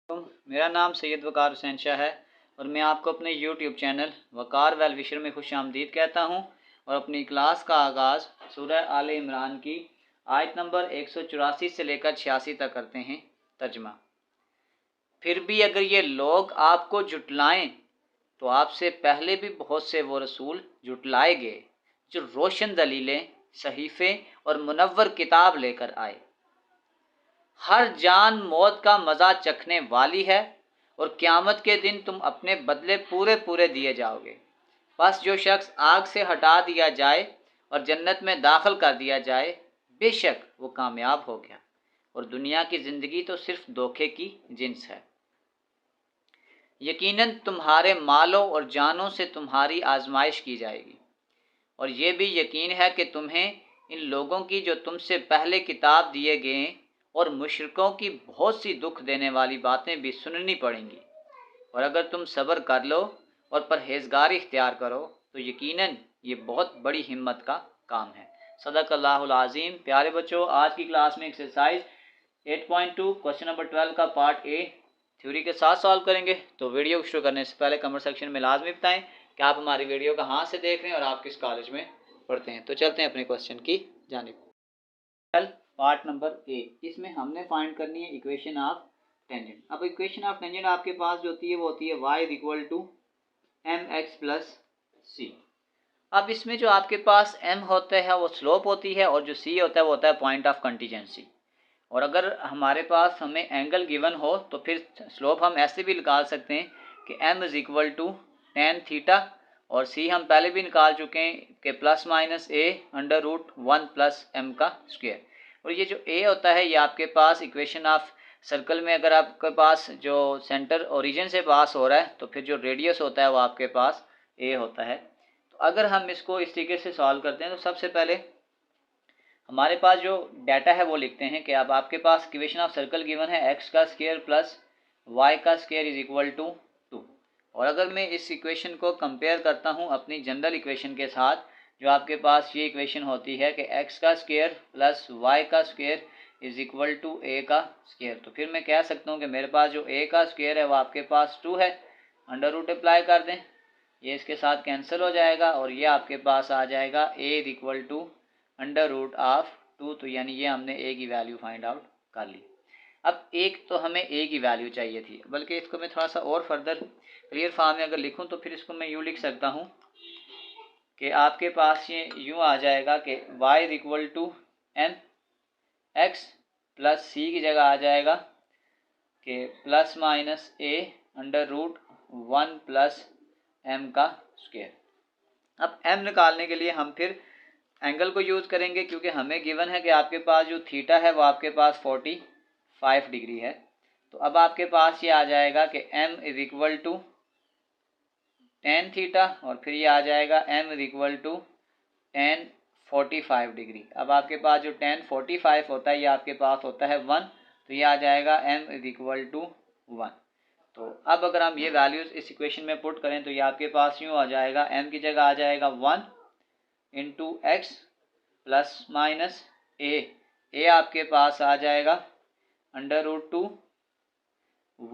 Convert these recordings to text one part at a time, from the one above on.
मेरा नाम सैयद वकार हुसैन शाह है और मैं आपको अपने YouTube चैनल वकार वेल विशर में खुश आमदीद कहता हूँ और अपनी क्लास का आगाज़ सूरह आले इमरान की आयत नंबर 184 से लेकर 86 तक करते हैं। तर्जमा। फिर भी अगर ये लोग आपको जुटलाएं तो आपसे पहले भी बहुत से वो रसूल जुटलाए गए जो रोशन दलीलें, सहीफ़े और मुनव्वर किताब लेकर आए। हर जान मौत का मज़ा चखने वाली है और क़यामत के दिन तुम अपने बदले पूरे पूरे दिए जाओगे। बस जो शख्स आग से हटा दिया जाए और जन्नत में दाखिल कर दिया जाए, बेशक वो कामयाब हो गया और दुनिया की ज़िंदगी तो सिर्फ धोखे की जिन्स है। यकीनन तुम्हारे मालों और जानों से तुम्हारी आजमाइश की जाएगी और ये भी यकीन है कि तुम्हें इन लोगों की जो तुमसे पहले किताब दिए गए और मुशरिकों की बहुत सी दुख देने वाली बातें भी सुननी पड़ेंगी। और अगर तुम सब्र कर लो और परहेज़गारी इख्तियार करो तो यकीनन ये बहुत बड़ी हिम्मत का काम है। सदक़ल्लाहुल अज़ीम। प्यारे बच्चों, आज की क्लास में एक्सरसाइज 8.2 क्वेश्चन नंबर 12 का पार्ट ए थ्योरी के साथ सॉल्व करेंगे। तो वीडियो शुरू करने से पहले कमेंट सेक्शन में लाजमी बताएं कि आप हमारी वीडियो कहाँ से देख रहे हैं और आप किस कॉलेज में पढ़ते हैं। तो चलते हैं अपने क्वेश्चन की जानिब। पार्ट नंबर ए, इसमें हमने फाइंड करनी है इक्वेशन ऑफ टेंजेंट। अब इक्वेशन ऑफ टेंजेंट आपके पास जो होती है वो होती है y equal to m x plus c. अब इसमें जो आपके पास m होता है वो स्लोप होती है और जो c होता है वो होता है पॉइंट ऑफ कंटीजेंसी। और अगर हमारे पास हमें एंगल गिवन हो तो फिर स्लोप हम ऐसे भी निकाल सकते हैं कि m is equal to tan theta और c हम पहले भी निकाल चुके हैं कि plus minus a under root 1 plus m का स्क्वायर। और ये जो a होता है ये आपके पास इक्वेशन ऑफ सर्कल में अगर आपके पास जो सेंटर ओरिजिन से पास हो रहा है तो फिर जो रेडियस होता है वो आपके पास a होता है। तो अगर हम इसको इस तरीके से सॉल्व करते हैं तो सबसे पहले हमारे पास जो डाटा है वो लिखते हैं कि अब आपके पास इक्वेशन ऑफ सर्कल गिवन है x का स्क्वायर प्लस y का स्क्वायर इज इक्वल टू 2। और अगर मैं इस इक्वेशन को कंपेयर करता हूँ अपनी जनरल इक्वेशन के साथ, जो आपके पास ये इक्वेशन होती है कि x का स्क्वायर प्लस y का square is equal to a का स्क्वायर, तो फिर मैं कह सकता हूँ कि मेरे पास जो a का स्क्वायर है वो आपके पास 2 है। अंडर रूट अप्लाई कर दें, ये इसके साथ कैंसिल हो जाएगा और ये आपके पास आ जाएगा a is equal to under root of 2। तो यानी ये हमने a की वैल्यू फाइंड आउट कर ली। अब एक तो हमें a की वैल्यू चाहिए थी, बल्कि इसको मैं थोड़ा सा और फर्दर क्लियर फॉर्म में अगर लिखूं तो फिर इसको मैं यूँ लिख सकता हूँ कि आपके पास ये यूँ आ जाएगा कि y is equal to m x plus c की जगह आ जाएगा कि plus minus a under root 1 plus m का स्क्वायर। अब m निकालने के लिए हम फिर एंगल को यूज़ करेंगे क्योंकि हमें गिवन है कि आपके पास जो थीटा है वो आपके पास 45 डिग्री है। तो अब आपके पास ये आ जाएगा कि m is equal to tan theta और फिर ये आ जाएगा m is equal to tan 45 degree. अब आपके पास जो टेन 45 होता है ये आपके पास होता है 1, तो ये आ जाएगा m इज इक्वल टू 1। तो अब अगर हम ये वैल्यूज़ इस इक्वेशन में पुट करें तो ये आपके पास यूँ आ जाएगा, m की जगह आ जाएगा 1 इंटू एक्स प्लस माइनस ए आपके पास आ जाएगा अंडर रूट 2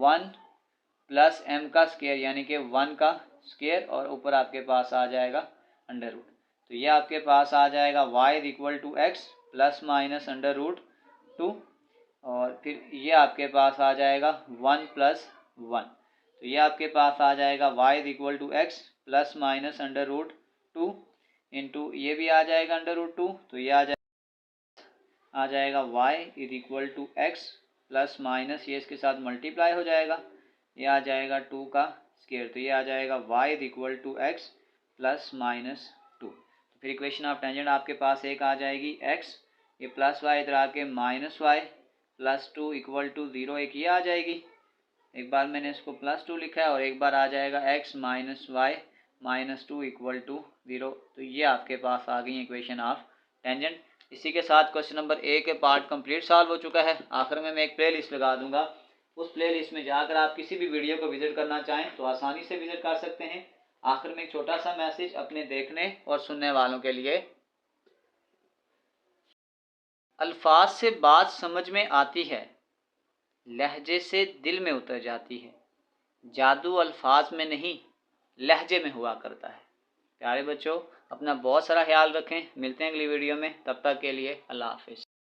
1 प्लस m का स्क्वायर यानी कि 1 का स्क्वायर और ऊपर आपके पास आ जाएगा अंडर रूट। तो ये आपके पास आ जाएगा y is equal to x plus minus under root 2 और फिर ये आपके पास आ जाएगा 1 प्लस 1। तो ये आपके पास आ जाएगा y is equal to x plus minus under root 2 into ये भी आ जाएगा अंडर रूट 2। तो ये आ जाएगा y is equal to x plus minus ये इसके साथ मल्टीप्लाई हो जाएगा, ये आ जाएगा 2 का स्क्वायर। तो ये आ जाएगा y is equal to x plus minus 2। तो फिर इक्वेशन ऑफ टेंजेंट आपके पास एक आ जाएगी x, ये प्लस वाई इधर आके minus y plus 2 equal to 0, एक ये आ जाएगी। एक बार मैंने इसको प्लस 2 लिखा है और एक बार आ जाएगा x minus y minus 2 equal to 0। तो ये आपके पास आ गई इक्वेशन ऑफ टेंजेंट। इसी के साथ क्वेश्चन नंबर ए के पार्ट कंप्लीट सॉल्व हो चुका है। आखिर में मैं एक प्ले लिस्ट लगा दूंगा, उस प्ले लिस्ट में जाकर आप किसी भी वीडियो को विजिट करना चाहें तो आसानी से विजिट कर सकते हैं। आखिर में एक छोटा सा मैसेज अपने देखने और सुनने वालों के लिए, अल्फाज से बात समझ में आती है लहजे से दिल में उतर जाती है। जादू अल्फाज में नहीं, लहजे में हुआ करता है। प्यारे बच्चों, अपना बहुत सारा ख्याल रखें। मिलते हैं अगली वीडियो में, तब तक के लिए अल्लाह हाफिज़।